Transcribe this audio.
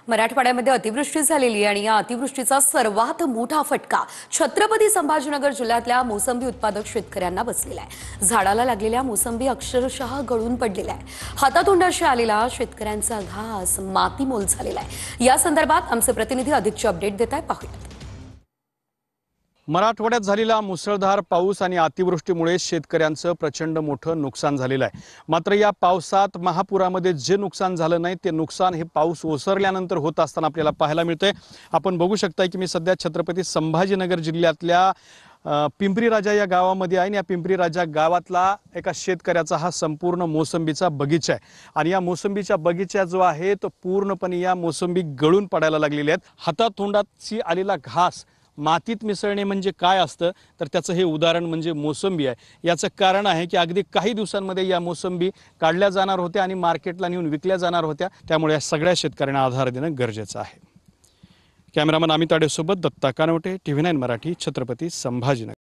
मराठवाड्यामध्ये अतिवृष्टी झालेली आणि या अतिवृष्टीचा सर्वात मोठा फटका छत्रपती संभाजीनगर जिल्ह्यातल्या मोसंबी उत्पादक शेतकऱ्यांना बसलेला आहे। झाडाला लागलेल्या मोसंबी अक्षरशः गळून पडलेल्या आहे। हातातोंडाशी आलेला शेतकऱ्यांचा घास मातीमोल झालेला आहे। या संदर्भात आमचे प्रतिनिधी अधिकची अपडेट देत आहेत, पाहूयात। मराठवाड्यात झालेला मुसळधार पाऊस आणि अतिवृष्टीमुळे शेतकऱ्यांचं प्रचंड मोठं नुकसान झालेलं आहे। मात्र या पावसात महापुरामध्ये जे नुकसान झालं नाही ते नुकसान हे पाऊस ओसरल्यानंतर होत असताना आपल्याला पाहायला मिळतंय। आपण बघू शकताय की मी सध्या छत्रपती संभाजीनगर जिल्ह्यातल्या पिंपरी राजा या गावामध्ये आहे। या पिंपरी राजा गावातला एका शेतकऱ्याचा हा संपूर्ण मोसंबीचा बगीचा आहे आणि या मोसंबीच्या बगीचा जो आहे तो पूर्णपणे या मोसंबी गळून पडायला लागलेल्या आहेत। हातातोंडाची आलेला घास मातीत मिसळणे म्हणजे काय असतं तर त्याचं हे उदाहरण म्हणजे मोसंबी आहे। याचं कारण आहे की अगदी काही दिवसांमध्ये या मोसंबी काढल्या जाणार होत्या आणि मार्केटला नेऊन विकल्या जाणार होत्या, त्यामुळे या सगळ्या शेतकऱ्यांना आधार देणं गरजेचं आहे। कॅमेरामन अमित आडेसोबत दत्ता कानवटे, TV9 मराठी, छत्रपती संभाजीनगर।